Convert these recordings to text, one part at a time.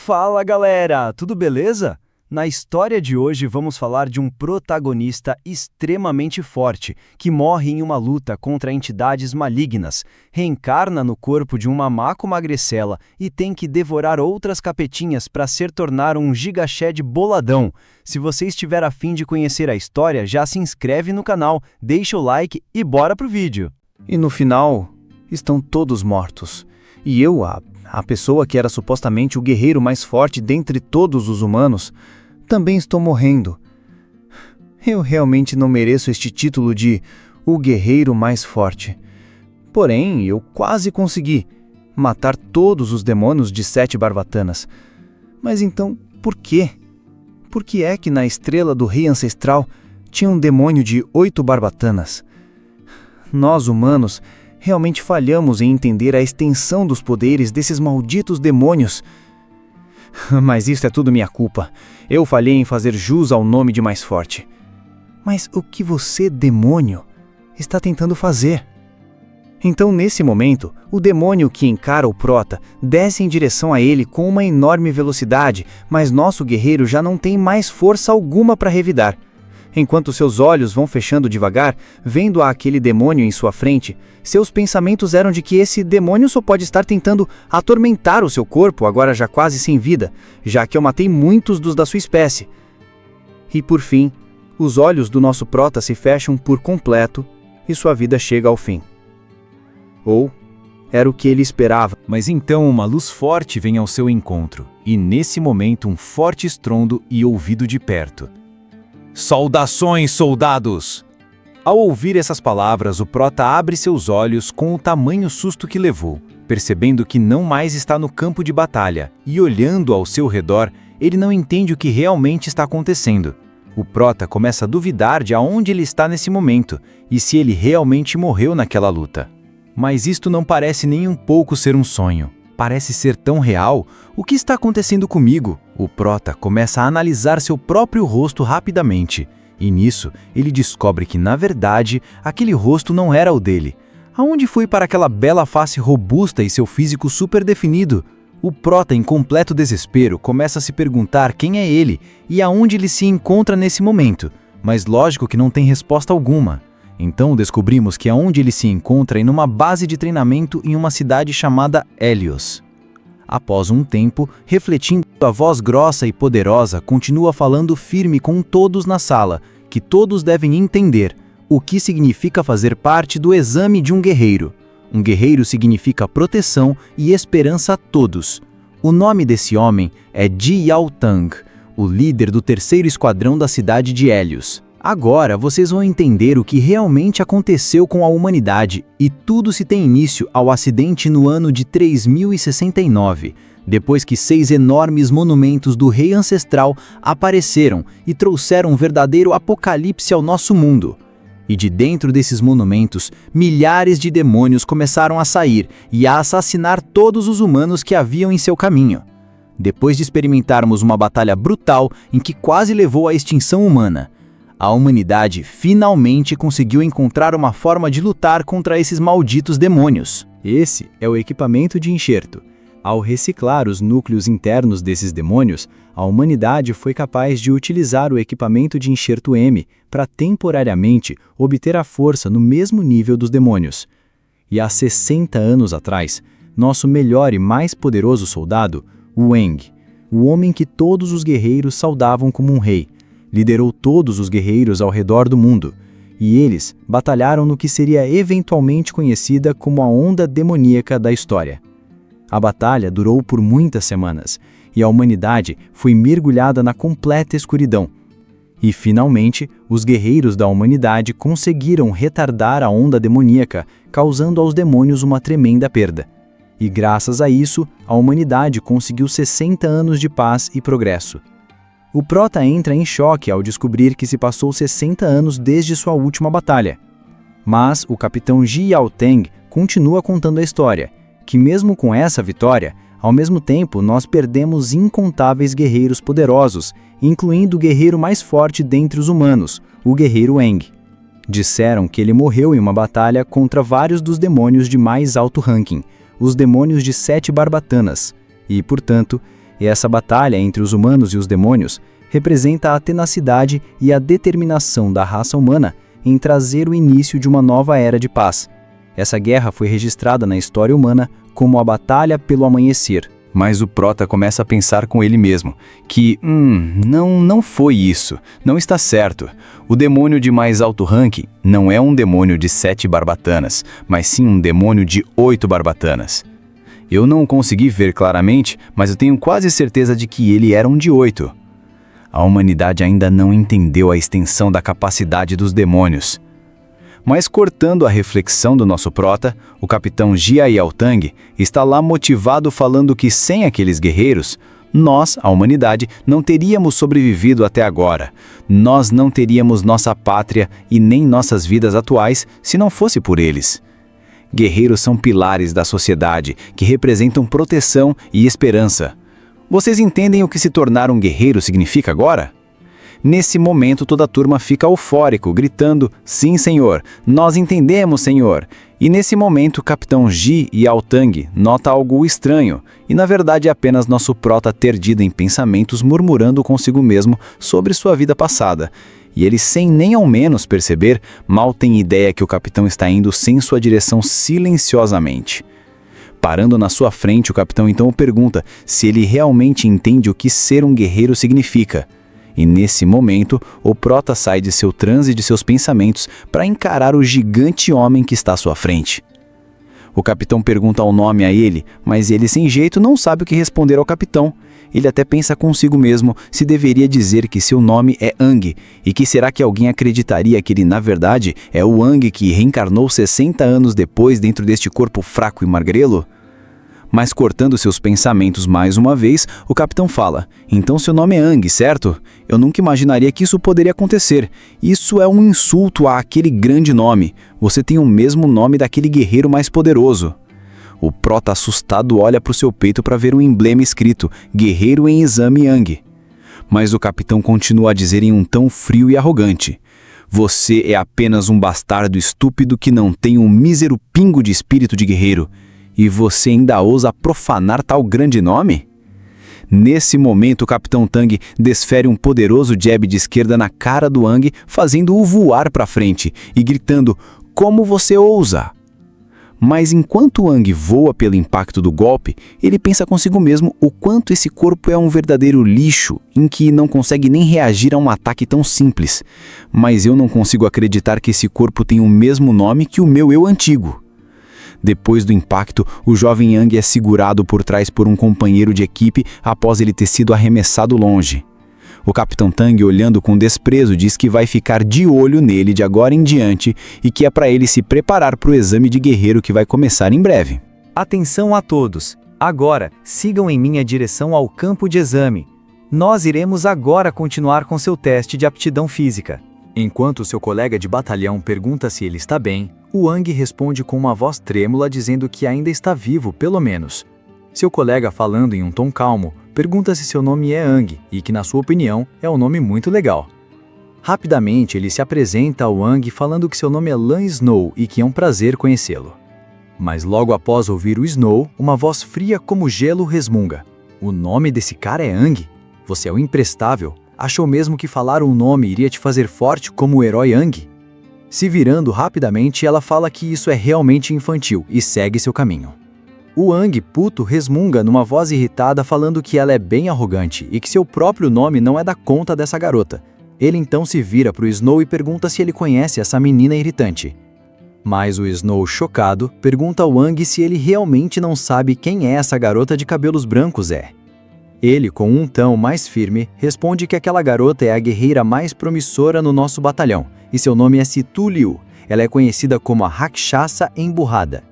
Fala galera, tudo beleza? Na história de hoje vamos falar de um protagonista extremamente forte que morre em uma luta contra entidades malignas, reencarna no corpo de um mamaco magricela e tem que devorar outras capetinhas para se tornar um gigashed boladão. Se você estiver a fim de conhecer a história, já se inscreve no canal, deixa o like e bora pro vídeo. E no final, estão todos mortos. E eu, a pessoa que era supostamente o guerreiro mais forte dentre todos os humanos, também estou morrendo. Eu realmente não mereço este título de o guerreiro mais forte. Porém, eu quase consegui matar todos os demônios de 7 barbatanas. Mas então, por quê? Por que é que na estrela do rei ancestral tinha um demônio de 8 barbatanas? Nós, humanos, realmente falhamos em entender a extensão dos poderes desses malditos demônios. Mas isso é tudo minha culpa. Eu falhei em fazer jus ao nome de mais forte. Mas o que você, demônio, está tentando fazer? Então, nesse momento, o demônio que encara o prota desce em direção a ele com uma enorme velocidade, mas nosso guerreiro já não tem mais força alguma para revidar. Enquanto seus olhos vão fechando devagar, vendo aquele demônio em sua frente, seus pensamentos eram de que esse demônio só pode estar tentando atormentar o seu corpo, agora já quase sem vida, já que eu matei muitos dos da sua espécie. E por fim, os olhos do nosso prota se fecham por completo e sua vida chega ao fim. Ou era o que ele esperava. Mas então uma luz forte vem ao seu encontro, e nesse momento um forte estrondo e ouvido de perto. Saudações, soldados! Ao ouvir essas palavras, o prota abre seus olhos com o tamanho susto que levou, percebendo que não mais está no campo de batalha, e olhando ao seu redor, ele não entende o que realmente está acontecendo. O prota começa a duvidar de aonde ele está nesse momento, e se ele realmente morreu naquela luta. Mas isto não parece nem um pouco ser um sonho. Parece ser tão real. O que está acontecendo comigo? O prota começa a analisar seu próprio rosto rapidamente. E nisso, ele descobre que, na verdade, aquele rosto não era o dele. Aonde foi para aquela bela face robusta e seu físico super definido? O prota, em completo desespero, começa a se perguntar quem é ele e aonde ele se encontra nesse momento. Mas lógico que não tem resposta alguma. Então descobrimos que aonde ele se encontra é numa base de treinamento em uma cidade chamada Hélios. Após um tempo, refletindo, a voz grossa e poderosa continua falando firme com todos na sala, que todos devem entender o que significa fazer parte do exame de um guerreiro. Um guerreiro significa proteção e esperança a todos. O nome desse homem é Ji Yaotang, o líder do 3º esquadrão da cidade de Hélios. Agora vocês vão entender o que realmente aconteceu com a humanidade, e tudo se tem início ao acidente no ano de 3069, depois que 6 enormes monumentos do rei ancestral apareceram e trouxeram um verdadeiro apocalipse ao nosso mundo. E de dentro desses monumentos, milhares de demônios começaram a sair e a assassinar todos os humanos que haviam em seu caminho. Depois de experimentarmos uma batalha brutal em que quase levou à extinção humana, a humanidade finalmente conseguiu encontrar uma forma de lutar contra esses malditos demônios. Esse é o equipamento de enxerto. Ao reciclar os núcleos internos desses demônios, a humanidade foi capaz de utilizar o equipamento de enxerto M para temporariamente obter a força no mesmo nível dos demônios. E há 60 anos atrás, nosso melhor e mais poderoso soldado, Wang, o homem que todos os guerreiros saudavam como um rei, liderou todos os guerreiros ao redor do mundo, e eles batalharam no que seria eventualmente conhecida como a onda demoníaca da história. A batalha durou por muitas semanas, e a humanidade foi mergulhada na completa escuridão. E, finalmente, os guerreiros da humanidade conseguiram retardar a onda demoníaca, causando aos demônios uma tremenda perda. E, graças a isso, a humanidade conseguiu 60 anos de paz e progresso. O prota entra em choque ao descobrir que se passou 60 anos desde sua última batalha. Mas o capitão Ji Yaotang continua contando a história, que mesmo com essa vitória, ao mesmo tempo nós perdemos incontáveis guerreiros poderosos, incluindo o guerreiro mais forte dentre os humanos, o guerreiro Wang. Disseram que ele morreu em uma batalha contra vários dos demônios de mais alto ranking, os demônios de 7 barbatanas, e, portanto, E essa batalha entre os humanos e os demônios representa a tenacidade e a determinação da raça humana em trazer o início de uma nova era de paz. Essa guerra foi registrada na história humana como a Batalha pelo Amanhecer. Mas o Prota começa a pensar com ele mesmo que, não foi isso, não está certo. O demônio de mais alto ranking não é um demônio de 7 barbatanas, mas sim um demônio de 8 barbatanas. Eu não consegui ver claramente, mas eu tenho quase certeza de que ele era um de 8. A humanidade ainda não entendeu a extensão da capacidade dos demônios. Mas cortando a reflexão do nosso prota, o capitão Jia Yaotang está lá motivado falando que sem aqueles guerreiros, nós, a humanidade, não teríamos sobrevivido até agora. Nós não teríamos nossa pátria e nem nossas vidas atuais se não fosse por eles. Guerreiros são pilares da sociedade que representam proteção e esperança. Vocês entendem o que se tornar um guerreiro significa agora? Nesse momento, toda a turma fica eufórico, gritando, "Sim, senhor! Nós entendemos, senhor!" E nesse momento, o capitão Ji Yaotang nota algo estranho, e na verdade é apenas nosso prota perdido em pensamentos murmurando consigo mesmo sobre sua vida passada. E ele, sem nem ao menos perceber, mal tem ideia que o capitão está indo sem sua direção silenciosamente. Parando na sua frente, o capitão então o pergunta se ele realmente entende o que ser um guerreiro significa. E nesse momento, o prota sai de seu transe e de seus pensamentos para encarar o gigante homem que está à sua frente. O capitão pergunta o nome a ele, mas ele sem jeito não sabe o que responder ao capitão. Ele até pensa consigo mesmo se deveria dizer que seu nome é Ang, e que será que alguém acreditaria que ele na verdade é o Ang que reencarnou 60 anos depois dentro deste corpo fraco e magrelo? Mas cortando seus pensamentos mais uma vez, o capitão fala, "Então seu nome é Ang, certo? Eu nunca imaginaria que isso poderia acontecer. Isso é um insulto àquele grande nome. Você tem o mesmo nome daquele guerreiro mais poderoso." O prota assustado olha para o seu peito para ver um emblema escrito, "Guerreiro em exame Ang." Mas o capitão continua a dizer em um tom frio e arrogante, "Você é apenas um bastardo estúpido que não tem um mísero pingo de espírito de guerreiro. E você ainda ousa profanar tal grande nome?" Nesse momento, o capitão Tang desfere um poderoso jab de esquerda na cara do Ang, fazendo-o voar para frente e gritando, "Como você ousa?" Mas enquanto o Ang voa pelo impacto do golpe, ele pensa consigo mesmo o quanto esse corpo é um verdadeiro lixo, em que não consegue nem reagir a um ataque tão simples. Mas eu não consigo acreditar que esse corpo tem o mesmo nome que o meu eu antigo. Depois do impacto, o jovem Ang é segurado por trás por um companheiro de equipe após ele ter sido arremessado longe. O capitão Tang, olhando com desprezo, diz que vai ficar de olho nele de agora em diante e que é para ele se preparar para o exame de guerreiro que vai começar em breve. Atenção a todos! Agora, sigam em minha direção ao campo de exame. Nós iremos agora continuar com seu teste de aptidão física. Enquanto seu colega de batalhão pergunta se ele está bem, o Ang responde com uma voz trêmula dizendo que ainda está vivo, pelo menos. Seu colega, falando em um tom calmo, pergunta se seu nome é Ang e que, na sua opinião, é um nome muito legal. Rapidamente, ele se apresenta ao Ang falando que seu nome é Lan Snow e que é um prazer conhecê-lo. Mas logo após ouvir o Snow, uma voz fria como gelo resmunga. "O nome desse cara é Ang? Você é o imprestável. Achou mesmo que falar um nome iria te fazer forte como o herói Ang?" Se virando rapidamente, ela fala que isso é realmente infantil e segue seu caminho. O Ang, puto, resmunga numa voz irritada falando que ela é bem arrogante e que seu próprio nome não é da conta dessa garota. Ele então se vira pro Snow e pergunta se ele conhece essa menina irritante. Mas o Snow, chocado, pergunta ao Ang se ele realmente não sabe quem é essa garota de cabelos brancos é. Ele, com um tom mais firme, responde que aquela garota é a guerreira mais promissora no nosso batalhão, e seu nome é Situ Liu. Ela é conhecida como a Rakshasa Emburrada.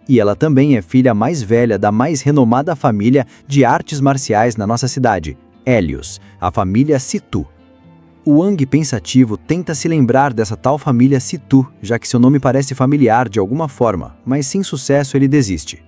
E ela também é filha mais velha da mais renomada família de artes marciais na nossa cidade, Helios, a família Situ. O Ang, pensativo, tenta se lembrar dessa tal família Situ, já que seu nome parece familiar de alguma forma, mas sem sucesso ele desiste.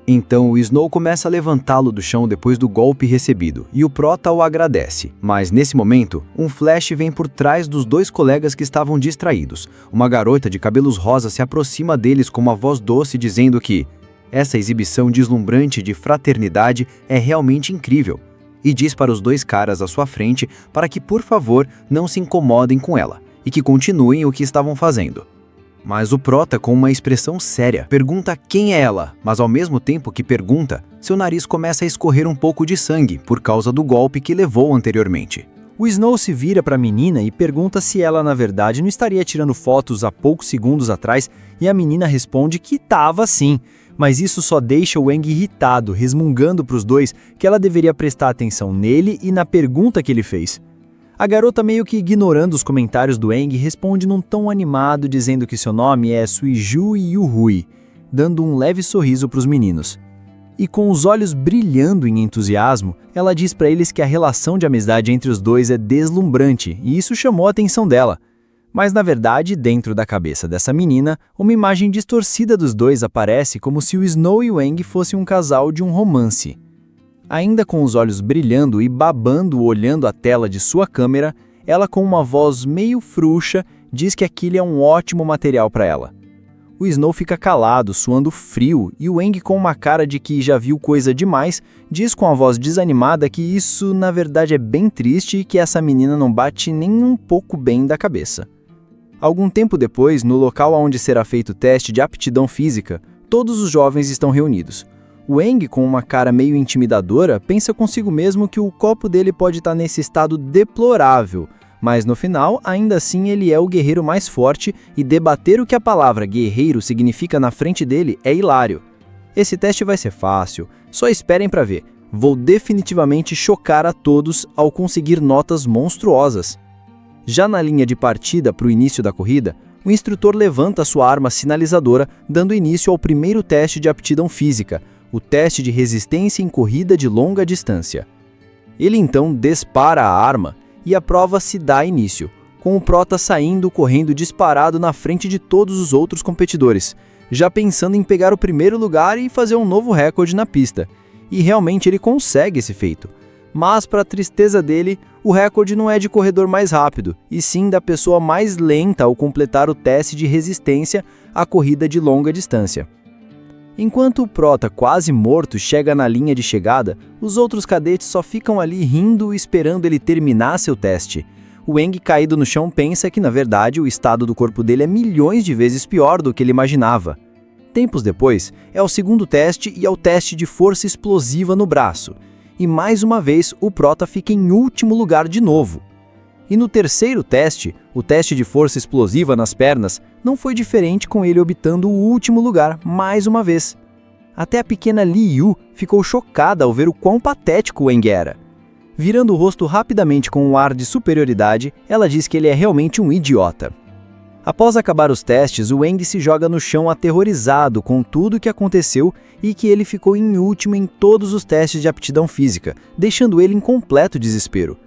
Então o Snow começa a levantá-lo do chão depois do golpe recebido, e o prota o agradece. Mas nesse momento, um flash vem por trás dos dois colegas que estavam distraídos. Uma garota de cabelos rosas se aproxima deles com uma voz doce dizendo que essa exibição deslumbrante de fraternidade é realmente incrível. e diz para os dois caras à sua frente para que, por favor, não se incomodem com ela e que continuem o que estavam fazendo. Mas o prota, com uma expressão séria, pergunta quem é ela, mas ao mesmo tempo que pergunta, seu nariz começa a escorrer um pouco de sangue por causa do golpe que levou anteriormente. O Snow se vira para a menina e pergunta se ela, na verdade, não estaria tirando fotos há poucos segundos atrás, e a menina responde que estava sim, mas isso só deixa o Aang irritado, resmungando para os dois que ela deveria prestar atenção nele e na pergunta que ele fez. A garota, meio que ignorando os comentários do Aang, responde num tom animado dizendo que seu nome é Suiju Yuhui, dando um leve sorriso para os meninos. E com os olhos brilhando em entusiasmo, ela diz para eles que a relação de amizade entre os dois é deslumbrante, e isso chamou a atenção dela. Mas na verdade, dentro da cabeça dessa menina, uma imagem distorcida dos dois aparece como se o Snow e o Aang fossem um casal de um romance. Ainda com os olhos brilhando e babando olhando a tela de sua câmera, ela com uma voz meio frouxa diz que aquilo é um ótimo material para ela. O Snow fica calado, suando frio, e o Aang, com uma cara de que já viu coisa demais, diz com a voz desanimada que isso na verdade é bem triste e que essa menina não bate nem um pouco bem da cabeça. Algum tempo depois, no local onde será feito o teste de aptidão física, todos os jovens estão reunidos. O Aang, com uma cara meio intimidadora, pensa consigo mesmo que o copo dele pode estar nesse estado deplorável, mas no final, ainda assim, ele é o guerreiro mais forte e debater o que a palavra guerreiro significa na frente dele é hilário. Esse teste vai ser fácil, só esperem para ver. Vou definitivamente chocar a todos ao conseguir notas monstruosas. Já na linha de partida para o início da corrida, o instrutor levanta sua arma sinalizadora, dando início ao primeiro teste de aptidão física, o teste de resistência em corrida de longa distância. Ele então dispara a arma e a prova se dá início, com o prota saindo correndo disparado na frente de todos os outros competidores, já pensando em pegar o primeiro lugar e fazer um novo recorde na pista. E realmente ele consegue esse feito. Mas, para a tristeza dele, o recorde não é de corredor mais rápido, e sim da pessoa mais lenta ao completar o teste de resistência à corrida de longa distância. Enquanto o prota, quase morto, chega na linha de chegada, os outros cadetes só ficam ali rindo esperando ele terminar seu teste. O Aang, caído no chão, pensa que, na verdade, o estado do corpo dele é milhões de vezes pior do que ele imaginava. Tempos depois, é o segundo teste e é o teste de força explosiva no braço. E mais uma vez, o prota fica em último lugar de novo. E no terceiro teste, o teste de força explosiva nas pernas, não foi diferente, com ele obtendo o último lugar mais uma vez. Até a pequena Li Yu ficou chocada ao ver o quão patético o Aang era. Virando o rosto rapidamente com um ar de superioridade, ela diz que ele é realmente um idiota. Após acabar os testes, o Aang se joga no chão aterrorizado com tudo o que aconteceu e que ele ficou em último em todos os testes de aptidão física, deixando ele em completo desespero.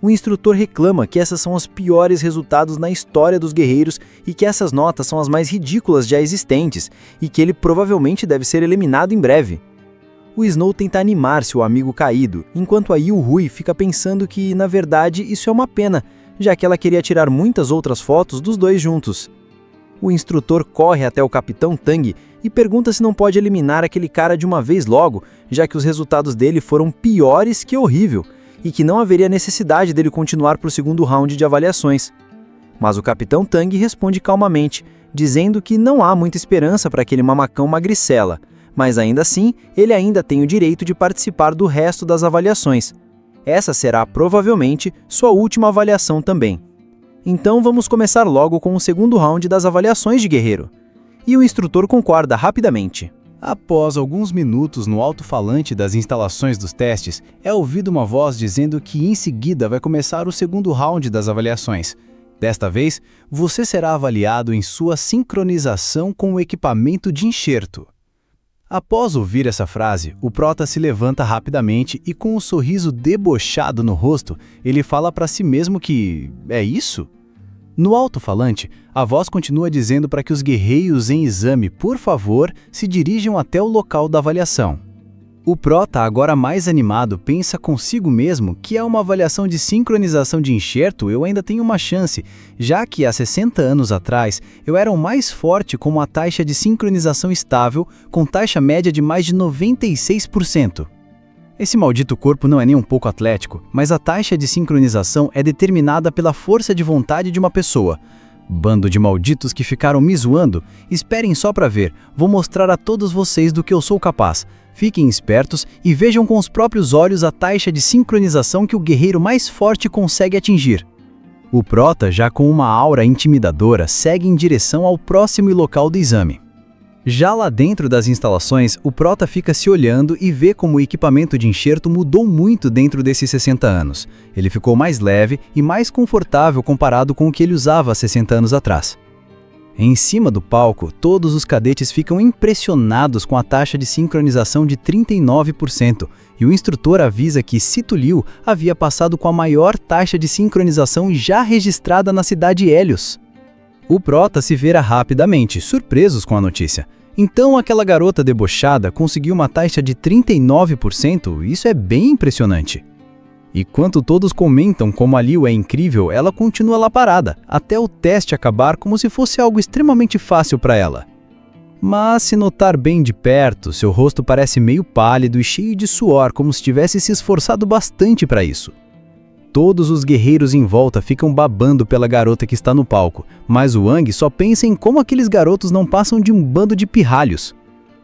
O instrutor reclama que esses são os piores resultados na história dos guerreiros e que essas notas são as mais ridículas já existentes e que ele provavelmente deve ser eliminado em breve. O Snow tenta animar seu amigo caído, enquanto a Yuhui fica pensando que, na verdade, isso é uma pena, já que ela queria tirar muitas outras fotos dos dois juntos. O instrutor corre até o Capitão Tang e pergunta se não pode eliminar aquele cara de uma vez logo, já que os resultados dele foram piores que horrível, e que não haveria necessidade dele continuar para o segundo round de avaliações. Mas o Capitão Tang responde calmamente, dizendo que não há muita esperança para aquele mamacão magricela, mas ainda assim, ele ainda tem o direito de participar do resto das avaliações. Essa será, provavelmente, sua última avaliação também. Então vamos começar logo com o segundo round das avaliações de guerreiro. E o instrutor concorda rapidamente. Após alguns minutos no alto-falante das instalações dos testes, é ouvida uma voz dizendo que em seguida vai começar o segundo round das avaliações. Desta vez, você será avaliado em sua sincronização com o equipamento de enxerto. Após ouvir essa frase, o prota se levanta rapidamente e, com um sorriso debochado no rosto, ele fala para si mesmo que é isso? No alto-falante, a voz continua dizendo para que os guerreiros em exame, por favor, se dirijam até o local da avaliação. O prota, agora mais animado, pensa consigo mesmo que é uma avaliação de sincronização de enxerto, eu ainda tenho uma chance, já que há 60 anos atrás eu era o mais forte com uma taxa de sincronização estável, com taxa média de mais de 96%. Esse maldito corpo não é nem um pouco atlético, mas a taxa de sincronização é determinada pela força de vontade de uma pessoa. Bando de malditos que ficaram me zoando, esperem só pra ver, vou mostrar a todos vocês do que eu sou capaz. Fiquem espertos e vejam com os próprios olhos a taxa de sincronização que o guerreiro mais forte consegue atingir. O prota, já com uma aura intimidadora, segue em direção ao próximo local do exame. Já lá dentro das instalações, o prota fica se olhando e vê como o equipamento de enxerto mudou muito dentro desses 60 anos. Ele ficou mais leve e mais confortável comparado com o que ele usava há 60 anos atrás. Em cima do palco, todos os cadetes ficam impressionados com a taxa de sincronização de 39%, e o instrutor avisa que Sito Liu havia passado com a maior taxa de sincronização já registrada na cidade Hélios. O prota se vira rapidamente, surpresos com a notícia. Então aquela garota debochada conseguiu uma taxa de 39%, isso é bem impressionante. E quanto todos comentam como a Liu é incrível, ela continua lá parada, até o teste acabar como se fosse algo extremamente fácil para ela. Mas se notar bem de perto, seu rosto parece meio pálido e cheio de suor, como se tivesse se esforçado bastante para isso. Todos os guerreiros em volta ficam babando pela garota que está no palco, mas o Wang só pensa em como aqueles garotos não passam de um bando de pirralhos.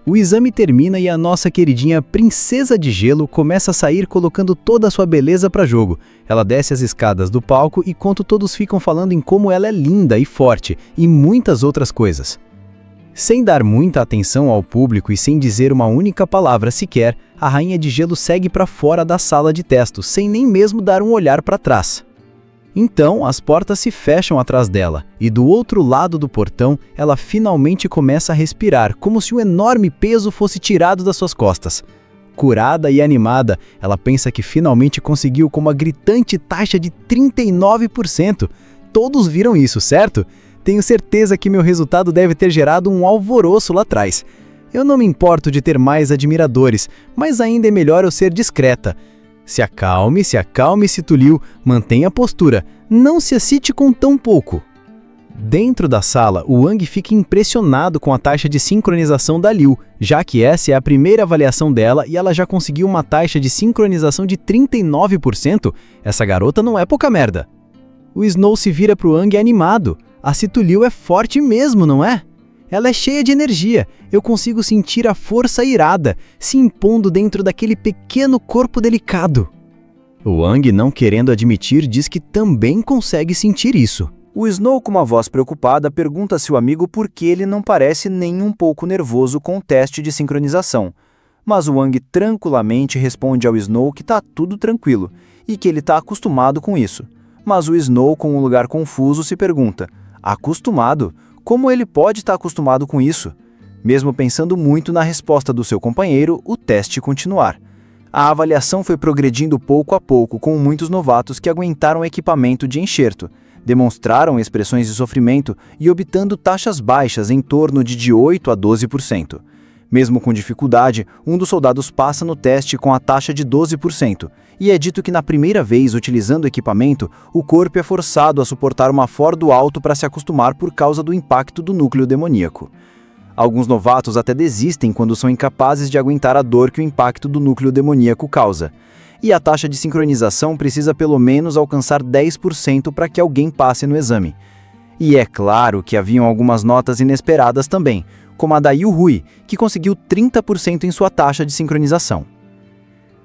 O exame termina e a nossa queridinha Princesa de Gelo começa a sair colocando toda a sua beleza para jogo. Ela desce as escadas do palco e enquanto todos ficam falando em como ela é linda e forte e muitas outras coisas. Sem dar muita atenção ao público e sem dizer uma única palavra sequer, a Rainha de Gelo segue para fora da sala de testes, sem nem mesmo dar um olhar para trás. Então, as portas se fecham atrás dela, e do outro lado do portão, ela finalmente começa a respirar, como se um enorme peso fosse tirado das suas costas. Curada e animada, ela pensa que finalmente conseguiu com uma gritante taxa de 39%. Todos viram isso, certo? Tenho certeza que meu resultado deve ter gerado um alvoroço lá atrás. Eu não me importo de ter mais admiradores, mas ainda é melhor eu ser discreta. Se acalme, Sito Liu, mantenha a postura, não se excite com tão pouco. Dentro da sala, o Wang fica impressionado com a taxa de sincronização da Liu, já que essa é a primeira avaliação dela e ela já conseguiu uma taxa de sincronização de 39%. Essa garota não é pouca merda. O Snow se vira pro Wang animado. A Sito Liu é forte mesmo, não é? Ela é cheia de energia, eu consigo sentir a força irada, se impondo dentro daquele pequeno corpo delicado. O Wang, não querendo admitir, diz que também consegue sentir isso. O Snow, com uma voz preocupada, pergunta a seu amigo por que ele não parece nem um pouco nervoso com o teste de sincronização. Mas o Wang tranquilamente responde ao Snow que tá tudo tranquilo, e que ele tá acostumado com isso. Mas o Snow, com um lugar confuso, se pergunta: acostumado? Como ele pode estar acostumado com isso? Mesmo pensando muito na resposta do seu companheiro, o teste continuar. A avaliação foi progredindo pouco a pouco, com muitos novatos que aguentaram o equipamento de enxerto, demonstraram expressões de sofrimento e obtendo taxas baixas em torno de 8 a 12%. Mesmo com dificuldade, um dos soldados passa no teste com a taxa de 12%, e é dito que na primeira vez utilizando o equipamento, o corpo é forçado a suportar uma fordo alto para se acostumar por causa do impacto do núcleo demoníaco. Alguns novatos até desistem quando são incapazes de aguentar a dor que o impacto do núcleo demoníaco causa. E a taxa de sincronização precisa pelo menos alcançar 10% para que alguém passe no exame. E é claro que haviam algumas notas inesperadas também, como a da Yu Hui, que conseguiu 30% em sua taxa de sincronização.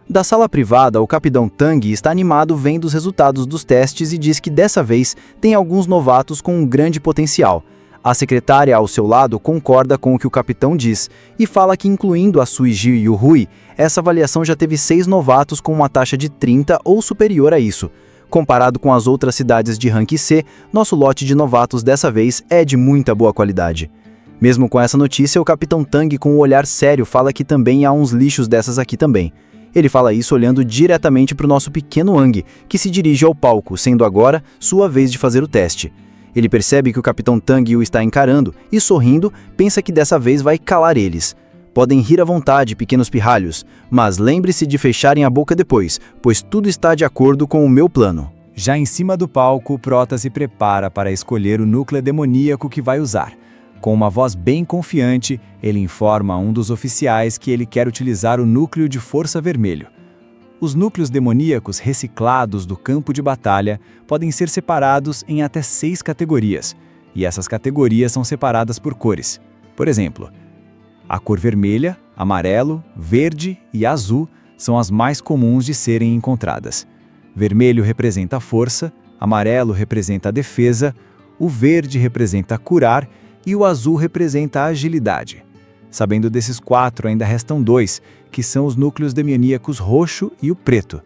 Da sala privada, o Capitão Tang está animado vendo os resultados dos testes e diz que dessa vez tem alguns novatos com um grande potencial. A secretária ao seu lado concorda com o que o capitão diz e fala que, incluindo a Suiji e o Hui, essa avaliação já teve 6 novatos com uma taxa de 30 ou superior a isso. Comparado com as outras cidades de rank C, nosso lote de novatos dessa vez é de muita boa qualidade. Mesmo com essa notícia, o Capitão Tang, com um olhar sério, fala que também há uns lixos dessas aqui também. Ele fala isso olhando diretamente para o nosso pequeno Wang, que se dirige ao palco, sendo agora sua vez de fazer o teste. Ele percebe que o Capitão Tang o está encarando e, sorrindo, pensa que dessa vez vai calar eles. Podem rir à vontade, pequenos pirralhos, mas lembre-se de fecharem a boca depois, pois tudo está de acordo com o meu plano. Já em cima do palco, o prota se prepara para escolher o núcleo demoníaco que vai usar. Com uma voz bem confiante, ele informa a um dos oficiais que ele quer utilizar o núcleo de Força Vermelho. Os núcleos demoníacos reciclados do campo de batalha podem ser separados em até 6 categorias, e essas categorias são separadas por cores. Por exemplo, a cor vermelha, amarelo, verde e azul são as mais comuns de serem encontradas. Vermelho representa a força, amarelo representa a defesa, o verde representa curar e o azul representa a agilidade. Sabendo desses 4, ainda restam 2, que são os núcleos demoníacos roxo e o preto.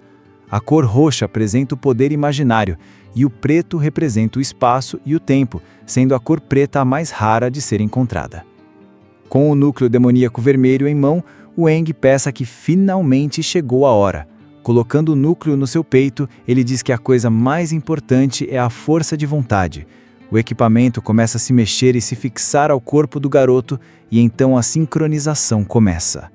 A cor roxa apresenta o poder imaginário e o preto representa o espaço e o tempo, sendo a cor preta a mais rara de ser encontrada. Com o núcleo demoníaco vermelho em mão, o Aang pensa que finalmente chegou a hora. Colocando o núcleo no seu peito, ele diz que a coisa mais importante é a força de vontade. O equipamento começa a se mexer e se fixar ao corpo do garoto, e então a sincronização começa.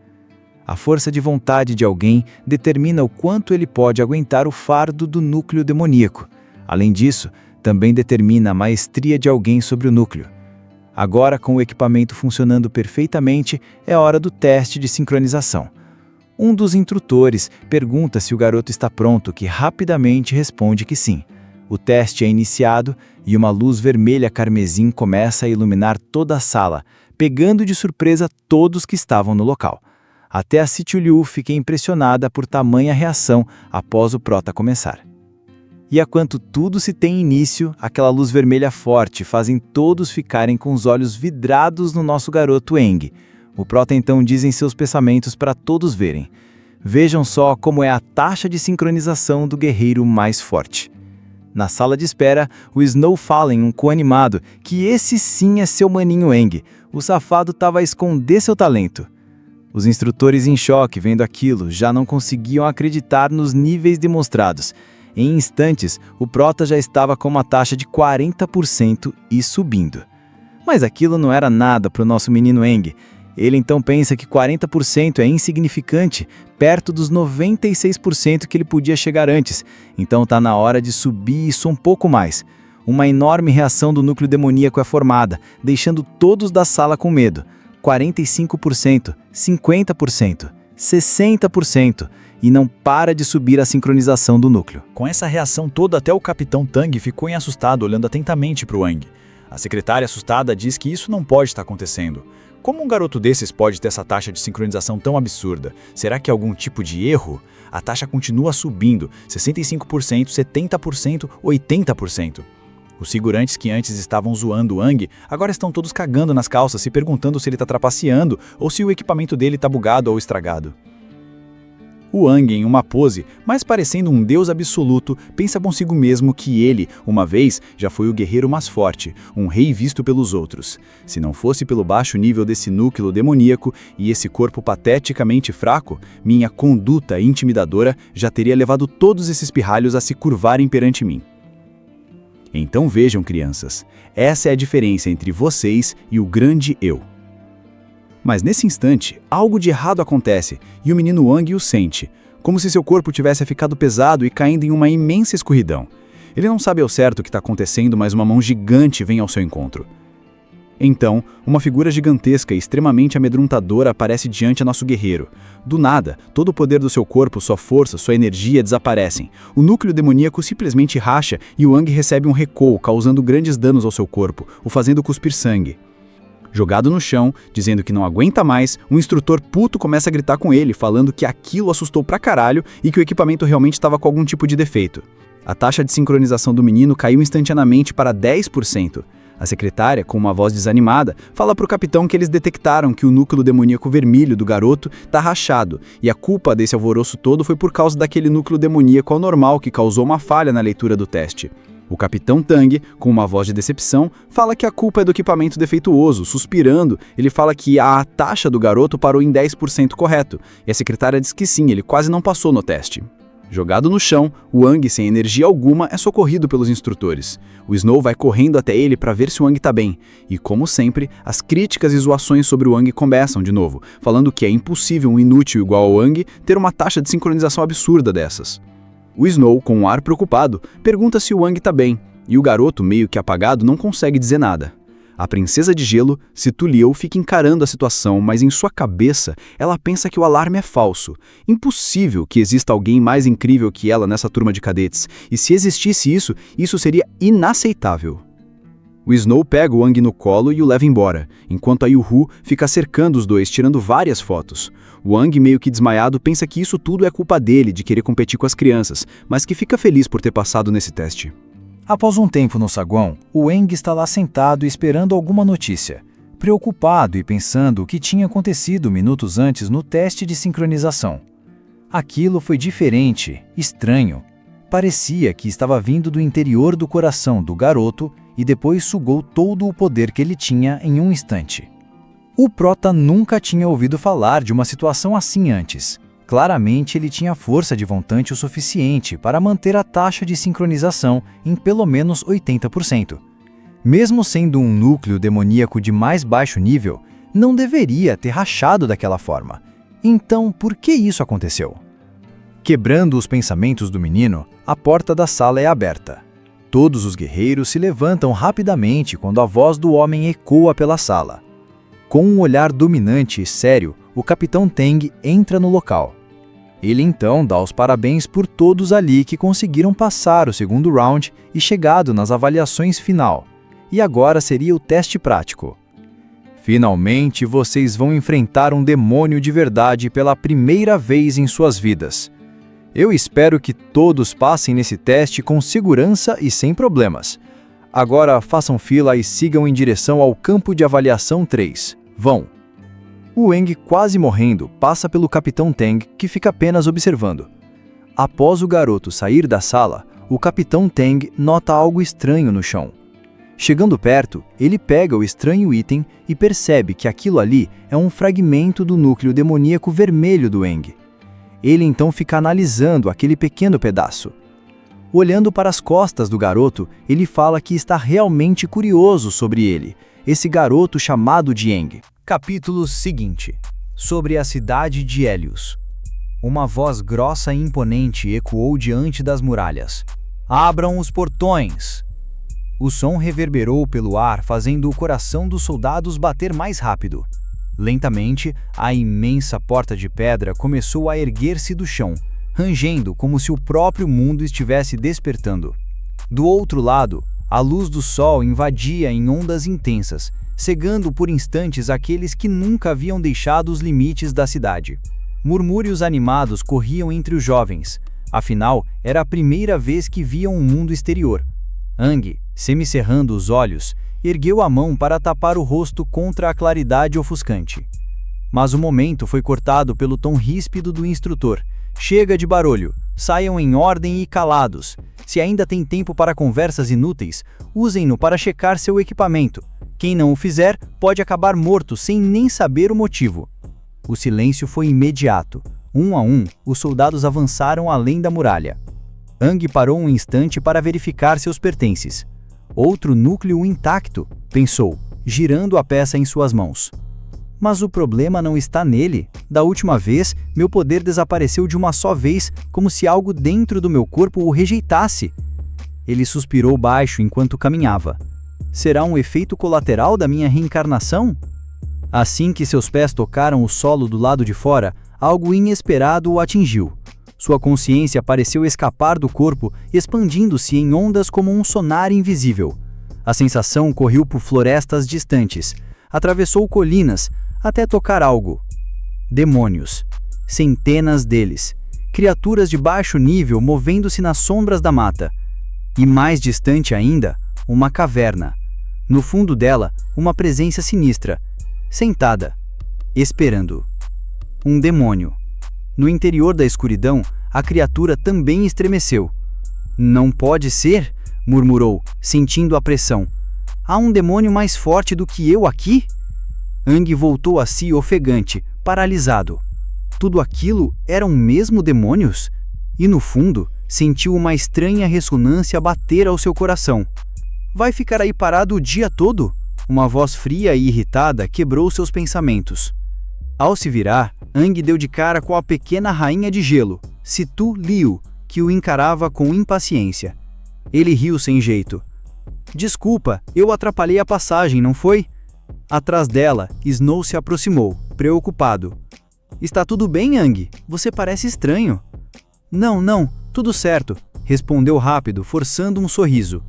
A força de vontade de alguém determina o quanto ele pode aguentar o fardo do núcleo demoníaco. Além disso, também determina a maestria de alguém sobre o núcleo. Agora, com o equipamento funcionando perfeitamente, é hora do teste de sincronização. Um dos instrutores pergunta se o garoto está pronto, que rapidamente responde que sim. O teste é iniciado e uma luz vermelha carmesim começa a iluminar toda a sala, pegando de surpresa todos que estavam no local. Até a Situ Liu fica impressionada por tamanha reação após o prota começar. E enquanto tudo se tem início, aquela luz vermelha forte fazem todos ficarem com os olhos vidrados no nosso garoto Aang. O prota então diz em seus pensamentos para todos verem. Vejam só como é a taxa de sincronização do guerreiro mais forte. Na sala de espera, o Snow fala em um coanimado que esse sim é seu maninho Aang. O safado estava a esconder seu talento. Os instrutores em choque vendo aquilo já não conseguiam acreditar nos níveis demonstrados. Em instantes, o prota já estava com uma taxa de 40% e subindo. Mas aquilo não era nada para o nosso menino Aang. Ele então pensa que 40% é insignificante, perto dos 96% que ele podia chegar antes. Então está na hora de subir isso um pouco mais. Uma enorme reação do núcleo demoníaco é formada, deixando todos da sala com medo. 45%, 50%, 60%, e não para de subir a sincronização do núcleo. Com essa reação toda, até o Capitão Tang ficou assustado, olhando atentamente para o Aang. A secretária assustada diz que isso não pode estar acontecendo. Como um garoto desses pode ter essa taxa de sincronização tão absurda? Será que é algum tipo de erro? A taxa continua subindo, 65%, 70%, 80%. Os figurantes que antes estavam zoando o Aang, agora estão todos cagando nas calças, se perguntando se ele está trapaceando ou se o equipamento dele está bugado ou estragado. O Aang, em uma pose, mais parecendo um deus absoluto, pensa consigo mesmo que ele, uma vez, já foi o guerreiro mais forte, um rei visto pelos outros. Se não fosse pelo baixo nível desse núcleo demoníaco e esse corpo pateticamente fraco, minha conduta intimidadora já teria levado todos esses pirralhos a se curvarem perante mim. Então vejam, crianças, essa é a diferença entre vocês e o grande eu. Mas nesse instante, algo de errado acontece e o menino Aang o sente, como se seu corpo tivesse ficado pesado e caindo em uma imensa escuridão. Ele não sabe ao certo o que está acontecendo, mas uma mão gigante vem ao seu encontro. Então, uma figura gigantesca e extremamente amedrontadora aparece diante do nosso guerreiro. Do nada, todo o poder do seu corpo, sua força, sua energia desaparecem. O núcleo demoníaco simplesmente racha e o Aang recebe um recuo, causando grandes danos ao seu corpo, o fazendo cuspir sangue. Jogado no chão, dizendo que não aguenta mais, um instrutor puto começa a gritar com ele, falando que aquilo assustou pra caralho e que o equipamento realmente estava com algum tipo de defeito. A taxa de sincronização do menino caiu instantaneamente para 10%. A secretária, com uma voz desanimada, fala pro capitão que eles detectaram que o núcleo demoníaco vermelho do garoto tá rachado, e a culpa desse alvoroço todo foi por causa daquele núcleo demoníaco anormal que causou uma falha na leitura do teste. O capitão Tang, com uma voz de decepção, fala que a culpa é do equipamento defeituoso. Suspirando, ele fala que a taxa do garoto parou em 10% correto, e a secretária diz que sim, ele quase não passou no teste. Jogado no chão, o Aang, sem energia alguma, é socorrido pelos instrutores. O Snow vai correndo até ele para ver se o Aang tá bem, e como sempre, as críticas e zoações sobre o Aang começam de novo, falando que é impossível um inútil igual ao Aang ter uma taxa de sincronização absurda dessas. O Snow, com um ar preocupado, pergunta se o Aang tá bem, e o garoto, meio que apagado, não consegue dizer nada. A princesa de gelo, Cthuliel, fica encarando a situação, mas em sua cabeça ela pensa que o alarme é falso. Impossível que exista alguém mais incrível que ela nessa turma de cadetes, e se existisse isso, isso seria inaceitável. O Snow pega o Aang no colo e o leva embora, enquanto a Yoo-Hoo fica cercando os dois, tirando várias fotos. O Aang, meio que desmaiado, pensa que isso tudo é culpa dele, de querer competir com as crianças, mas que fica feliz por ter passado nesse teste. Após um tempo no saguão, o Aang está lá sentado esperando alguma notícia, preocupado e pensando o que tinha acontecido minutos antes no teste de sincronização. Aquilo foi diferente, estranho. Parecia que estava vindo do interior do coração do garoto e depois sugou todo o poder que ele tinha em um instante. O Prota nunca tinha ouvido falar de uma situação assim antes. Claramente ele tinha força de vontade o suficiente para manter a taxa de sincronização em pelo menos 80%. Mesmo sendo um núcleo demoníaco de mais baixo nível, não deveria ter rachado daquela forma. Então, por que isso aconteceu? Quebrando os pensamentos do menino, a porta da sala é aberta. Todos os guerreiros se levantam rapidamente quando a voz do homem ecoa pela sala. Com um olhar dominante e sério, o Capitão Tang entra no local. Ele então dá os parabéns por todos ali que conseguiram passar o segundo round e chegado nas avaliações final. E agora seria o teste prático. Finalmente vocês vão enfrentar um demônio de verdade pela primeira vez em suas vidas. Eu espero que todos passem nesse teste com segurança e sem problemas. Agora façam fila e sigam em direção ao campo de avaliação 3. Vão! O Aang, quase morrendo, passa pelo Capitão Tang, que fica apenas observando. Após o garoto sair da sala, o Capitão Tang nota algo estranho no chão. Chegando perto, ele pega o estranho item e percebe que aquilo ali é um fragmento do núcleo demoníaco vermelho do Aang. Ele então fica analisando aquele pequeno pedaço. Olhando para as costas do garoto, ele fala que está realmente curioso sobre ele, esse garoto chamado de Aang. Capítulo seguinte. Sobre a cidade de Hélios. Uma voz grossa e imponente ecoou diante das muralhas. Abram os portões! O som reverberou pelo ar, fazendo o coração dos soldados bater mais rápido. Lentamente, a imensa porta de pedra começou a erguer-se do chão, rangendo como se o próprio mundo estivesse despertando. Do outro lado, a luz do sol invadia em ondas intensas, cegando por instantes aqueles que nunca haviam deixado os limites da cidade. Murmúrios animados corriam entre os jovens, afinal, era a primeira vez que viam um mundo exterior. Aang, semicerrando os olhos, ergueu a mão para tapar o rosto contra a claridade ofuscante. Mas o momento foi cortado pelo tom ríspido do instrutor. Chega de barulho, saiam em ordem e calados. Se ainda tem tempo para conversas inúteis, usem-no para checar seu equipamento. Quem não o fizer pode acabar morto sem nem saber o motivo. O silêncio foi imediato. Um a um, os soldados avançaram além da muralha. Aang parou um instante para verificar seus pertences. Outro núcleo intacto, pensou, girando a peça em suas mãos. Mas o problema não está nele. Da última vez, meu poder desapareceu de uma só vez, como se algo dentro do meu corpo o rejeitasse. Ele suspirou baixo enquanto caminhava. Será um efeito colateral da minha reencarnação? Assim que seus pés tocaram o solo do lado de fora, algo inesperado o atingiu. Sua consciência pareceu escapar do corpo, expandindo-se em ondas como um sonar invisível. A sensação correu por florestas distantes, atravessou colinas, até tocar algo. Demônios. Centenas deles. Criaturas de baixo nível movendo-se nas sombras da mata. E mais distante ainda, uma caverna. No fundo dela, uma presença sinistra, sentada, esperando. Um demônio. No interior da escuridão, a criatura também estremeceu. Não pode ser, murmurou, sentindo a pressão. Há um demônio mais forte do que eu aqui? Aang voltou a si ofegante, paralisado. Tudo aquilo eram mesmo demônios? E no fundo, sentiu uma estranha ressonância bater ao seu coração. Vai ficar aí parado o dia todo? Uma voz fria e irritada quebrou seus pensamentos. Ao se virar, Aang deu de cara com a pequena rainha de gelo, Cthuliel, que o encarava com impaciência. Ele riu sem jeito. Desculpa, eu atrapalhei a passagem, não foi? Atrás dela, Snow se aproximou, preocupado. Está tudo bem, Aang? Você parece estranho. Não, tudo certo, respondeu rápido, forçando um sorriso.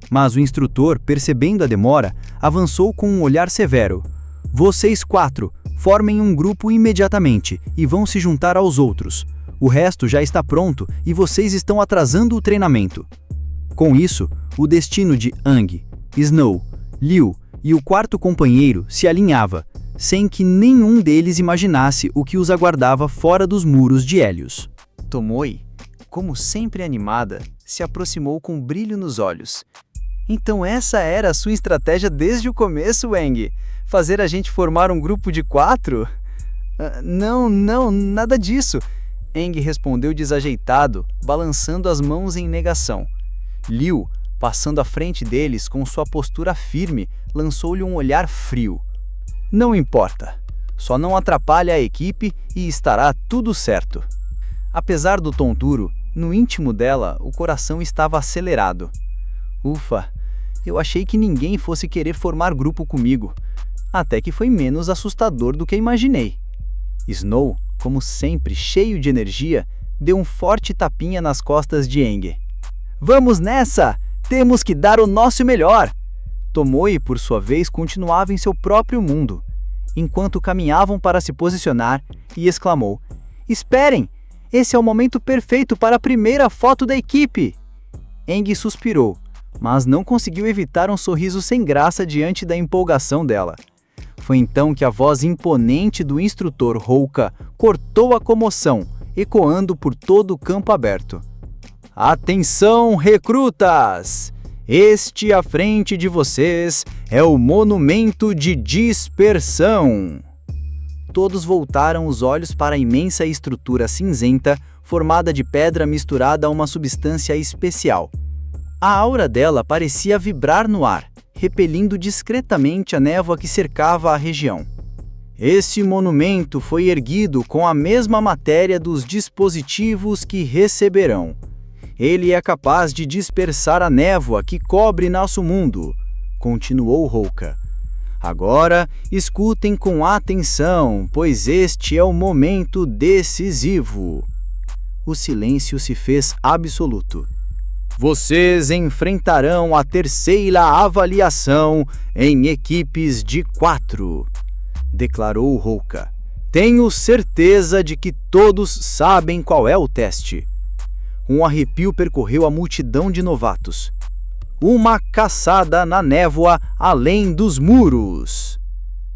Mas o instrutor, percebendo a demora, avançou com um olhar severo. Vocês 4, formem um grupo imediatamente e vão se juntar aos outros. O resto já está pronto e vocês estão atrasando o treinamento. Com isso, o destino de Aang, Snow, Liu e o quarto companheiro se alinhava, sem que nenhum deles imaginasse o que os aguardava fora dos muros de Hélios. Tomoe, como sempre animada, se aproximou com brilho nos olhos. Então essa era a sua estratégia desde o começo, Aang? Fazer a gente formar um grupo de 4? Não, nada disso. Aang respondeu desajeitado, balançando as mãos em negação. Liu, passando à frente deles com sua postura firme, lançou-lhe um olhar frio. Não importa. Só não atrapalhe a equipe e estará tudo certo. Apesar do tom duro, no íntimo dela o coração estava acelerado. Ufa, eu achei que ninguém fosse querer formar grupo comigo. Até que foi menos assustador do que imaginei. Snow, como sempre cheio de energia, deu um forte tapinha nas costas de Aang. Vamos nessa! Temos que dar o nosso melhor! Tomoe, por sua vez, continuava em seu próprio mundo, enquanto caminhavam para se posicionar, e exclamou: Esperem! Esse é o momento perfeito para a primeira foto da equipe! Aang suspirou, mas não conseguiu evitar um sorriso sem graça diante da empolgação dela. Foi então que a voz imponente do instrutor Houka cortou a comoção, ecoando por todo o campo aberto. Atenção, recrutas! Este à frente de vocês é o Monumento de Dispersão. Todos voltaram os olhos para a imensa estrutura cinzenta, formada de pedra misturada a uma substância especial. A aura dela parecia vibrar no ar, repelindo discretamente a névoa que cercava a região. Esse monumento foi erguido com a mesma matéria dos dispositivos que receberão. Ele é capaz de dispersar a névoa que cobre nosso mundo, continuou Houka. Agora, escutem com atenção, pois este é o momento decisivo. O silêncio se fez absoluto. Vocês enfrentarão a terceira avaliação em equipes de 4, declarou Houka. Tenho certeza de que todos sabem qual é o teste. Um arrepio percorreu a multidão de novatos. Uma caçada na névoa além dos muros.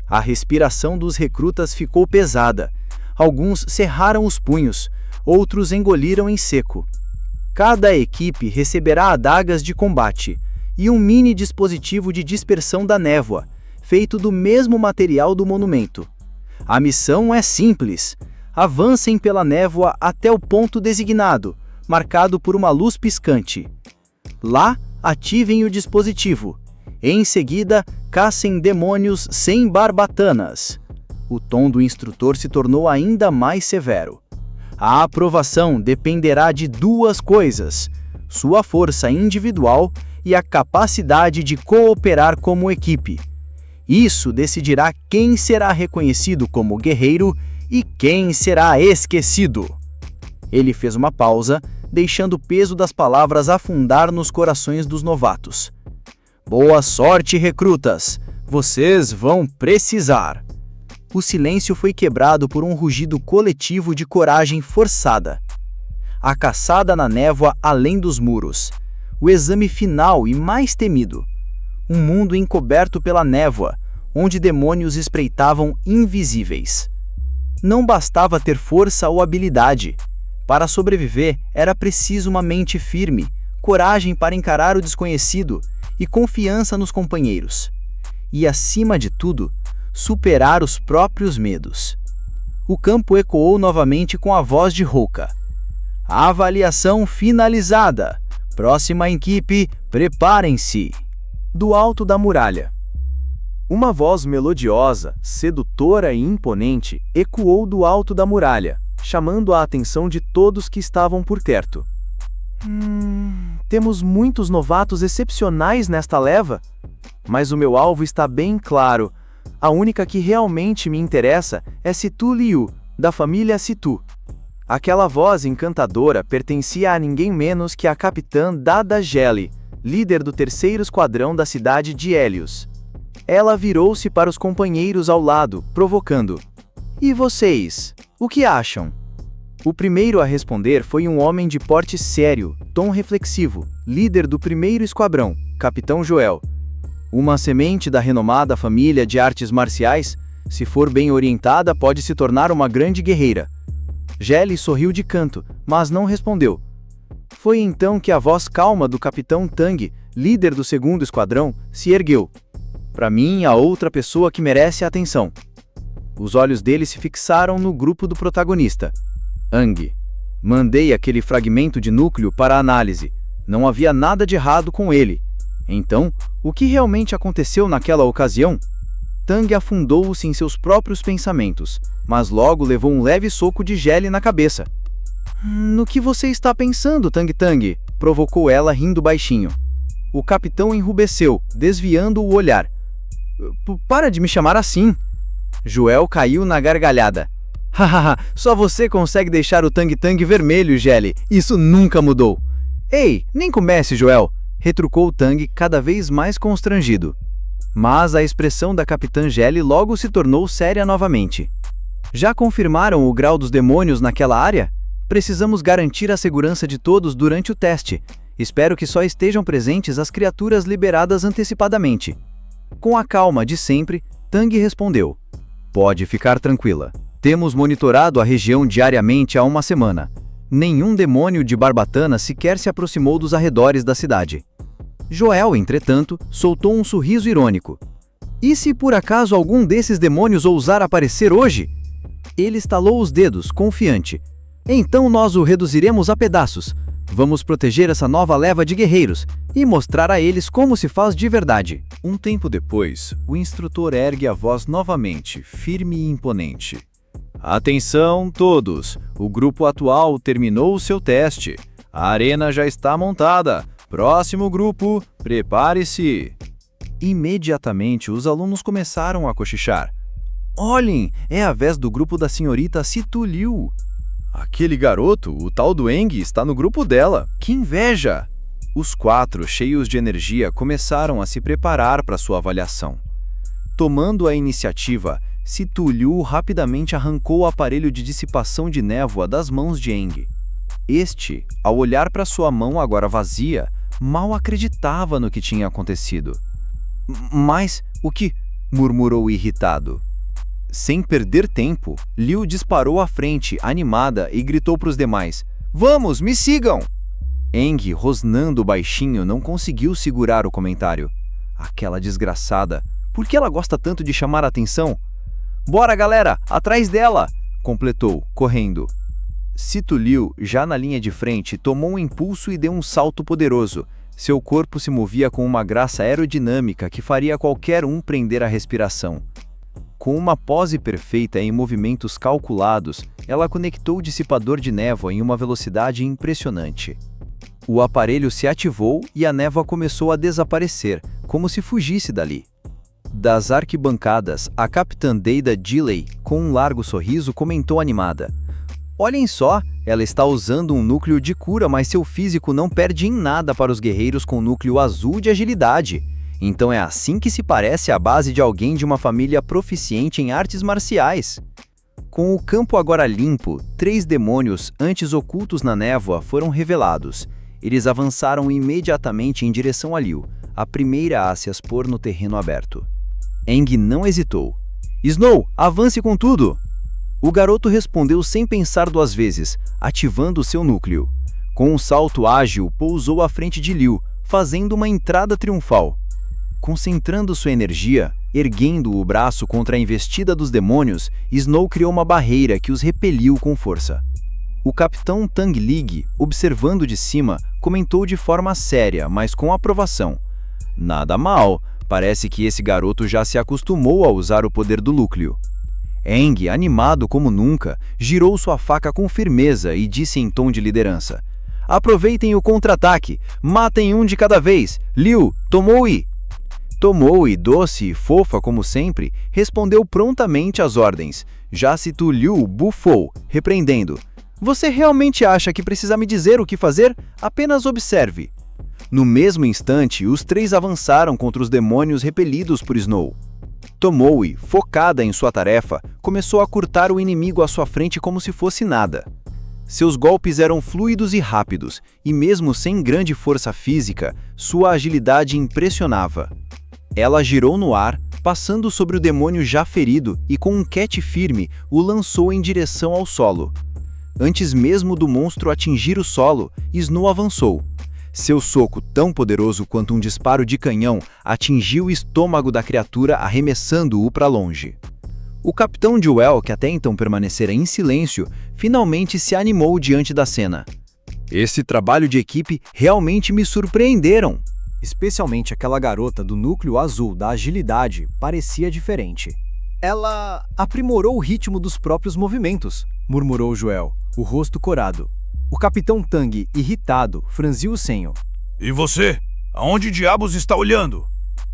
A respiração dos recrutas ficou pesada. Alguns cerraram os punhos, outros engoliram em seco. Cada equipe receberá adagas de combate e um mini dispositivo de dispersão da névoa, feito do mesmo material do monumento. A missão é simples. Avancem pela névoa até o ponto designado, marcado por uma luz piscante. Lá, ativem o dispositivo. Em seguida, caçem demônios sem barbatanas. O tom do instrutor se tornou ainda mais severo. A aprovação dependerá de 2 coisas: sua força individual e a capacidade de cooperar como equipe. Isso decidirá quem será reconhecido como guerreiro e quem será esquecido. Ele fez uma pausa, deixando o peso das palavras afundar nos corações dos novatos. Boa sorte, recrutas! Vocês vão precisar! O silêncio foi quebrado por um rugido coletivo de coragem forçada. A caçada na névoa além dos muros. O exame final e mais temido. Um mundo encoberto pela névoa, onde demônios espreitavam invisíveis. Não bastava ter força ou habilidade. Para sobreviver, era preciso uma mente firme, coragem para encarar o desconhecido e confiança nos companheiros. E, acima de tudo, superar os próprios medos. O campo ecoou novamente com a voz de Houka. Avaliação finalizada. Próxima equipe, preparem-se. Do alto da muralha. Uma voz melodiosa, sedutora e imponente ecoou do alto da muralha, chamando a atenção de todos que estavam por perto. Temos muitos novatos excepcionais nesta leva. Mas o meu alvo está bem claro. A única que realmente me interessa é Situ Liu, da família Situ. Aquela voz encantadora pertencia a ninguém menos que a capitã Dada Jelly, líder do 3º Esquadrão da cidade de Helios. Ela virou-se para os companheiros ao lado, provocando: "E vocês? O que acham?" O primeiro a responder foi um homem de porte sério, tom reflexivo, líder do 1º Esquadrão, Capitão Joel. Uma semente da renomada família de artes marciais, se for bem orientada, pode se tornar uma grande guerreira. Jelly sorriu de canto, mas não respondeu. Foi então que a voz calma do Capitão Tang, líder do 2º Esquadrão, se ergueu. Para mim, a outra pessoa que merece a atenção. Os olhos dele se fixaram no grupo do protagonista. Ang. Mandei aquele fragmento de núcleo para análise. Não havia nada de errado com ele. Então, o que realmente aconteceu naquela ocasião? Tang afundou-se em seus próprios pensamentos, mas logo levou um leve soco de Jelly na cabeça. No que você está pensando, Tang Tang? Provocou ela rindo baixinho. O capitão enrubesceu, desviando o olhar. Para de me chamar assim. Joel caiu na gargalhada. Hahaha, só você consegue deixar o Tang Tang vermelho, Jelly. Isso nunca mudou. Ei, nem comece, Joel, retrucou Tang cada vez mais constrangido. Mas a expressão da Capitã Jelly logo se tornou séria novamente. Já confirmaram o grau dos demônios naquela área? Precisamos garantir a segurança de todos durante o teste. Espero que só estejam presentes as criaturas liberadas antecipadamente. Com a calma de sempre, Tang respondeu: Pode ficar tranquila. Temos monitorado a região diariamente há uma semana. Nenhum demônio de Barbatana sequer se aproximou dos arredores da cidade. Joel, entretanto, soltou um sorriso irônico. E se por acaso algum desses demônios ousar aparecer hoje? Ele estalou os dedos, confiante. Então nós o reduziremos a pedaços. Vamos proteger essa nova leva de guerreiros e mostrar a eles como se faz de verdade. Um tempo depois, o instrutor ergue a voz novamente, firme e imponente. Atenção todos! O grupo atual terminou o seu teste. A arena já está montada. Próximo grupo, prepare-se! Imediatamente, os alunos começaram a cochichar. Olhem, é a vez do grupo da senhorita Situ Liu. Aquele garoto, o tal do Eng, está no grupo dela. Que inveja! Os 4, cheios de energia, começaram a se preparar para sua avaliação. Tomando a iniciativa, Situ Liu rapidamente arrancou o aparelho de dissipação de névoa das mãos de Eng. Este, ao olhar para sua mão agora vazia, mal acreditava no que tinha acontecido. Mas o que? Murmurou irritado. Sem perder tempo, Liu disparou à frente, animada, e gritou para os demais: Vamos, me sigam! Eng, rosnando baixinho, não conseguiu segurar o comentário. Aquela desgraçada, por que ela gosta tanto de chamar a atenção? Bora, galera, atrás dela! Completou, correndo. Situ Liu, já na linha de frente, tomou um impulso e deu um salto poderoso. Seu corpo se movia com uma graça aerodinâmica que faria qualquer um prender a respiração. Com uma pose perfeita e em movimentos calculados, ela conectou o dissipador de névoa em uma velocidade impressionante. O aparelho se ativou e a névoa começou a desaparecer, como se fugisse dali. Das arquibancadas, a Capitã Dada Gilley, com um largo sorriso, comentou animada: Olhem só, ela está usando um núcleo de cura, mas seu físico não perde em nada para os guerreiros com núcleo azul de agilidade. Então é assim que se parece a base de alguém de uma família proficiente em artes marciais. Com o campo agora limpo, 3 demônios antes ocultos na névoa foram revelados. Eles avançaram imediatamente em direção a Liu, a primeira a se expor no terreno aberto. Eng não hesitou. Snow, avance com tudo! O garoto respondeu sem pensar 2 vezes, ativando seu núcleo. Com um salto ágil, pousou à frente de Liu, fazendo uma entrada triunfal. Concentrando sua energia, erguendo o braço contra a investida dos demônios, Snow criou uma barreira que os repeliu com força. O capitão Tang Lig, observando de cima, comentou de forma séria, mas com aprovação. Nada mal, parece que esse garoto já se acostumou a usar o poder do núcleo. Eng, animado como nunca, girou sua faca com firmeza e disse em tom de liderança: Aproveitem o contra-ataque. Matem um de cada vez. Liu, Tomoe! Tomoe, doce e fofa como sempre, respondeu prontamente às ordens. Já Situ Liu bufou, repreendendo. Você realmente acha que precisa me dizer o que fazer? Apenas observe. No mesmo instante, os três avançaram contra os demônios repelidos por Snow. Tomoe, focada em sua tarefa, começou a cortar o inimigo à sua frente como se fosse nada. Seus golpes eram fluidos e rápidos, e mesmo sem grande força física, sua agilidade impressionava. Ela girou no ar, passando sobre o demônio já ferido e com um catch firme o lançou em direção ao solo. Antes mesmo do monstro atingir o solo, Snow avançou. Seu soco, tão poderoso quanto um disparo de canhão, atingiu o estômago da criatura, arremessando-o para longe. O capitão Jewel, que até então permanecera em silêncio, finalmente se animou diante da cena. Esse trabalho de equipe realmente me surpreenderam. Especialmente aquela garota do núcleo azul da agilidade parecia diferente. Ela aprimorou o ritmo dos próprios movimentos, murmurou Joel, o rosto corado. O capitão Tang, irritado, franziu o senho. E você? Aonde diabos está olhando?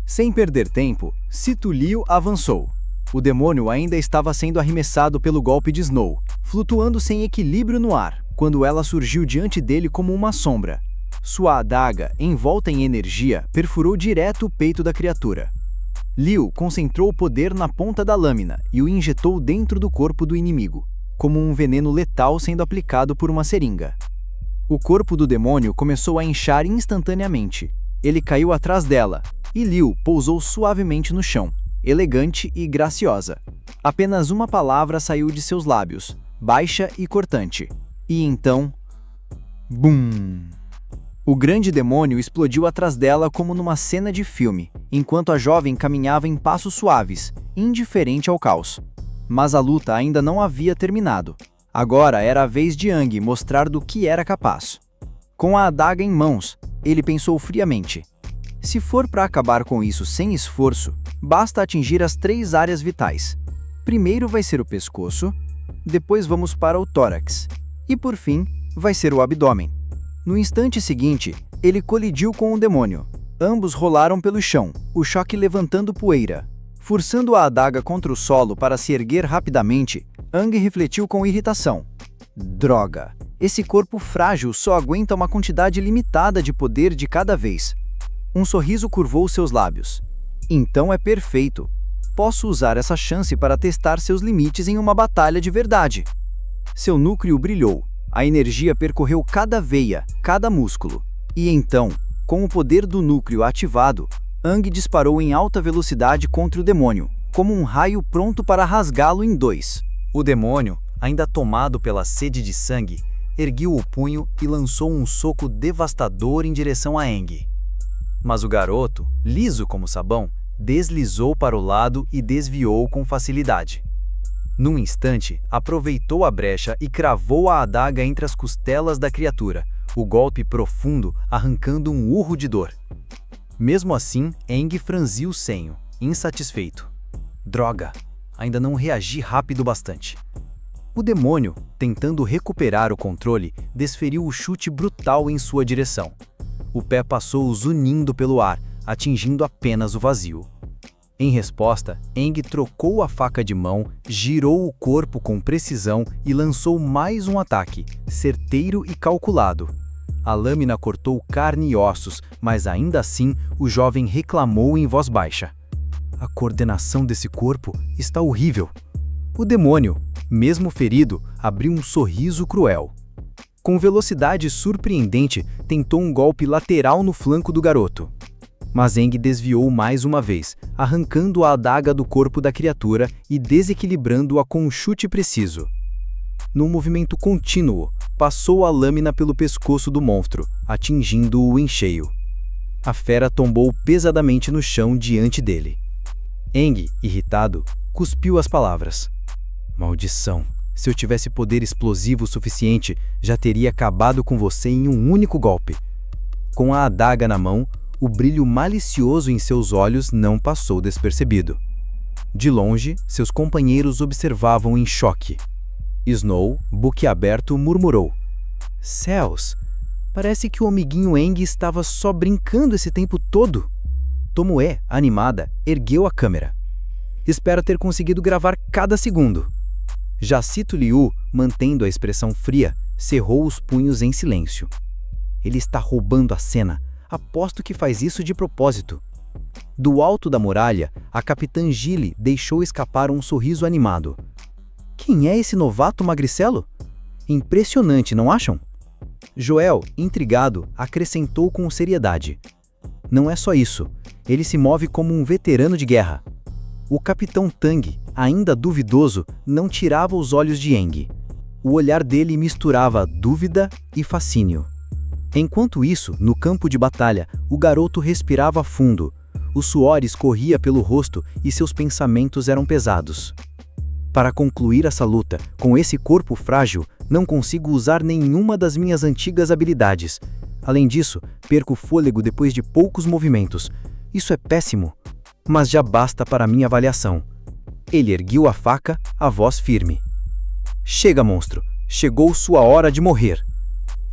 Sem perder tempo, Situ Liu avançou. O demônio ainda estava sendo arremessado pelo golpe de Snow, flutuando sem equilíbrio no ar, quando ela surgiu diante dele como uma sombra. Sua adaga, envolta em energia, perfurou direto o peito da criatura. Liu concentrou o poder na ponta da lâmina e o injetou dentro do corpo do inimigo, como um veneno letal sendo aplicado por uma seringa. O corpo do demônio começou a inchar instantaneamente. Ele caiu atrás dela, e Liu pousou suavemente no chão, elegante e graciosa. Apenas uma palavra saiu de seus lábios, baixa e cortante. E então... Bum! O grande demônio explodiu atrás dela como numa cena de filme, enquanto a jovem caminhava em passos suaves, indiferente ao caos. Mas a luta ainda não havia terminado. Agora era a vez de Aang mostrar do que era capaz. Com a adaga em mãos, ele pensou friamente. Se for para acabar com isso sem esforço, basta atingir as 3 áreas vitais. Primeiro vai ser o pescoço, depois vamos para o tórax, e por fim, vai ser o abdômen. No instante seguinte, ele colidiu com o demônio. Ambos rolaram pelo chão, o choque levantando poeira. Forçando a adaga contra o solo para se erguer rapidamente, Aang refletiu com irritação. Droga! Esse corpo frágil só aguenta uma quantidade limitada de poder de cada vez. Um sorriso curvou seus lábios. Então é perfeito. Posso usar essa chance para testar seus limites em uma batalha de verdade. Seu núcleo brilhou. A energia percorreu cada veia, cada músculo. E então, com o poder do núcleo ativado, Aang disparou em alta velocidade contra o demônio, como um raio pronto para rasgá-lo em 2. O demônio, ainda tomado pela sede de sangue, ergueu o punho e lançou um soco devastador em direção a Aang. Mas o garoto, liso como sabão, deslizou para o lado e desviou com facilidade. Num instante, aproveitou a brecha e cravou a adaga entre as costelas da criatura, o golpe profundo arrancando um urro de dor. Mesmo assim, Aang franziu o senho, insatisfeito. Droga, ainda não reagi rápido bastante. O demônio, tentando recuperar o controle, desferiu o chute brutal em sua direção. O pé passou zunindo pelo ar, atingindo apenas o vazio. Em resposta, Aang trocou a faca de mão, girou o corpo com precisão e lançou mais um ataque, certeiro e calculado. A lâmina cortou carne e ossos, mas ainda assim o jovem reclamou em voz baixa. A coordenação desse corpo está horrível. O demônio, mesmo ferido, abriu um sorriso cruel. Com velocidade surpreendente, tentou um golpe lateral no flanco do garoto. Mas Aang desviou mais uma vez, arrancando a adaga do corpo da criatura e desequilibrando-a com um chute preciso. Num movimento contínuo, passou a lâmina pelo pescoço do monstro, atingindo-o em cheio. A fera tombou pesadamente no chão diante dele. Aang, irritado, cuspiu as palavras. Maldição! Se eu tivesse poder explosivo suficiente, já teria acabado com você em um único golpe. Com a adaga na mão, o brilho malicioso em seus olhos não passou despercebido. De longe, seus companheiros observavam em choque. Snow, boquiaberto, murmurou. Céus! Parece que o amiguinho Aang estava só brincando esse tempo todo. Tomoe, animada, ergueu a câmera. Espera ter conseguido gravar cada segundo. Já Sito Liu, mantendo a expressão fria, cerrou os punhos em silêncio. Ele está roubando a cena. Aposto que faz isso de propósito. Do alto da muralha, a capitã Gilly deixou escapar um sorriso animado. Quem é esse novato magricelo? Impressionante, não acham? Joel, intrigado, acrescentou com seriedade. Não é só isso. Ele se move como um veterano de guerra. O capitão Tang, ainda duvidoso, não tirava os olhos de Aang. O olhar dele misturava dúvida e fascínio. Enquanto isso, no campo de batalha, o garoto respirava fundo. O suor escorria pelo rosto e seus pensamentos eram pesados. Para concluir essa luta, com esse corpo frágil, não consigo usar nenhuma das minhas antigas habilidades. Além disso, perco o fôlego depois de poucos movimentos. Isso é péssimo, mas já basta para minha avaliação. Ele ergueu a faca, a voz firme. Chega, monstro. Chegou sua hora de morrer.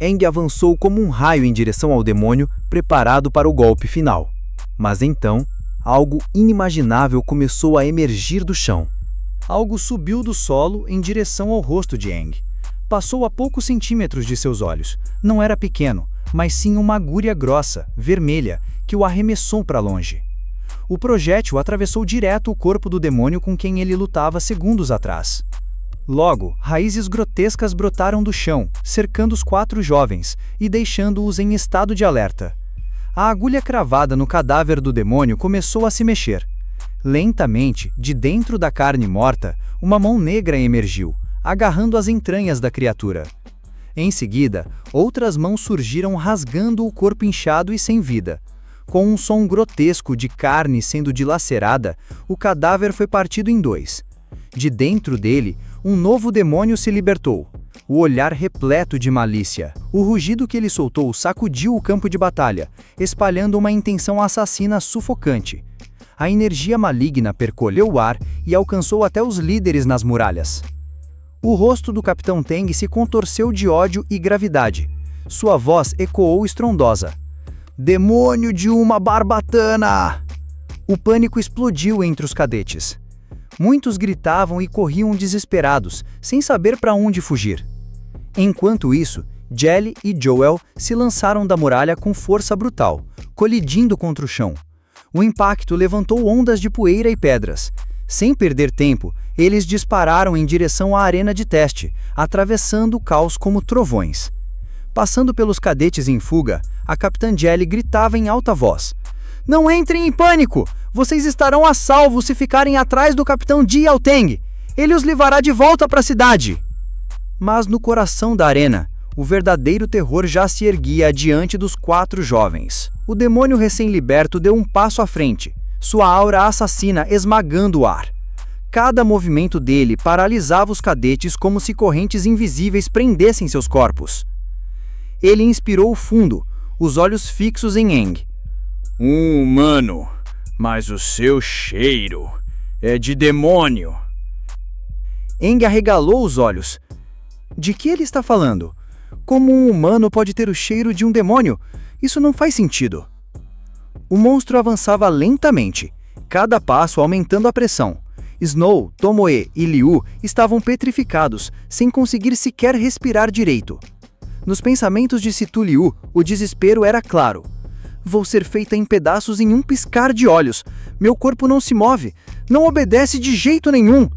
Aang avançou como um raio em direção ao demônio, preparado para o golpe final. Mas então, algo inimaginável começou a emergir do chão. Algo subiu do solo em direção ao rosto de Aang. Passou a poucos centímetros de seus olhos. Não era pequeno, mas sim uma agulha grossa, vermelha, que o arremessou para longe. O projétil atravessou direto o corpo do demônio com quem ele lutava segundos atrás. Logo, raízes grotescas brotaram do chão, cercando os 4 jovens e deixando-os em estado de alerta. A agulha cravada no cadáver do demônio começou a se mexer. Lentamente, de dentro da carne morta, uma mão negra emergiu, agarrando as entranhas da criatura. Em seguida, outras mãos surgiram rasgando o corpo inchado e sem vida. Com um som grotesco de carne sendo dilacerada, o cadáver foi partido em 2. De dentro dele, um novo demônio se libertou. O olhar repleto de malícia. O rugido que ele soltou sacudiu o campo de batalha, espalhando uma intenção assassina sufocante. A energia maligna percolheu o ar e alcançou até os líderes nas muralhas. O rosto do Capitão Tang se contorceu de ódio e gravidade. Sua voz ecoou estrondosa. Demônio de uma barbatana! O pânico explodiu entre os cadetes. Muitos gritavam e corriam desesperados, sem saber para onde fugir. Enquanto isso, Jelly e Joel se lançaram da muralha com força brutal, colidindo contra o chão. O impacto levantou ondas de poeira e pedras. Sem perder tempo, eles dispararam em direção à arena de teste, atravessando o caos como trovões. Passando pelos cadetes em fuga, a Capitã Jelly gritava em alta voz. Não entrem em pânico! Vocês estarão a salvo se ficarem atrás do Capitão Diao Tang. Ele os levará de volta para a cidade. Mas no coração da arena, o verdadeiro terror já se erguia diante dos 4 jovens. O demônio recém-liberto deu um passo à frente, sua aura assassina esmagando o ar. Cada movimento dele paralisava os cadetes como se correntes invisíveis prendessem seus corpos. Ele inspirou fundo, os olhos fixos em Aang. Humano, mas o seu cheiro é de demônio. Aang arregalou os olhos. De que ele está falando? Como um humano pode ter o cheiro de um demônio? Isso não faz sentido. O monstro avançava lentamente, cada passo aumentando a pressão. Snow, Tomoe e Liu estavam petrificados, sem conseguir sequer respirar direito. Nos pensamentos de Sito Liu, o desespero era claro. Vou ser feita em pedaços em um piscar de olhos. Meu corpo não se move, não obedece de jeito nenhum.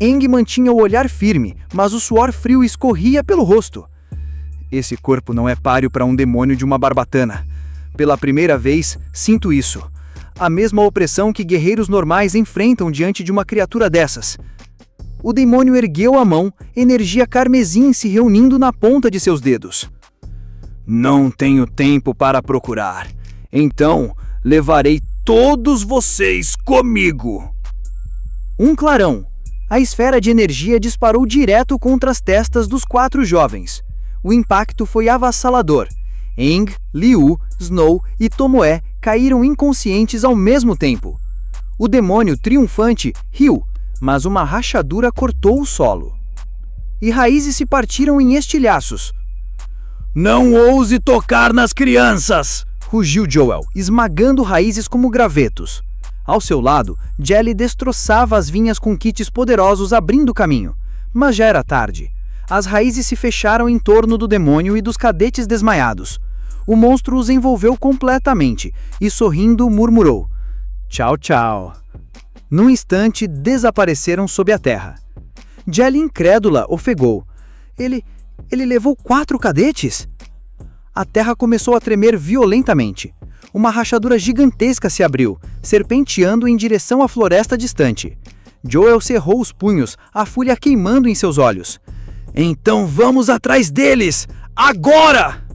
Aang mantinha o olhar firme, mas o suor frio escorria pelo rosto. Esse corpo não é páreo para um demônio de uma barbatana. Pela primeira vez, sinto isso. A mesma opressão que guerreiros normais enfrentam diante de uma criatura dessas. O demônio ergueu a mão, energia carmesim se reunindo na ponta de seus dedos. Não tenho tempo para procurar. Então, levarei todos vocês comigo. Um clarão. A esfera de energia disparou direto contra as testas dos 4 jovens. O impacto foi avassalador. Aang, Liu, Snow e Tomoe caíram inconscientes ao mesmo tempo. O demônio triunfante riu, mas uma rachadura cortou o solo. E raízes se partiram em estilhaços. Não ouse tocar nas crianças! Rugiu Joel, esmagando raízes como gravetos. Ao seu lado, Jelly destroçava as vinhas com kits poderosos abrindo caminho. Mas já era tarde. As raízes se fecharam em torno do demônio e dos cadetes desmaiados. O monstro os envolveu completamente e, sorrindo, murmurou: "Tchau, tchau." Num instante, desapareceram sob a terra. Jelly, incrédula, ofegou: Ele levou 4 cadetes?" A terra começou a tremer violentamente. Uma rachadura gigantesca se abriu, serpenteando em direção à floresta distante. Joel cerrou os punhos, a fúria queimando em seus olhos. "Então vamos atrás deles! Agora!"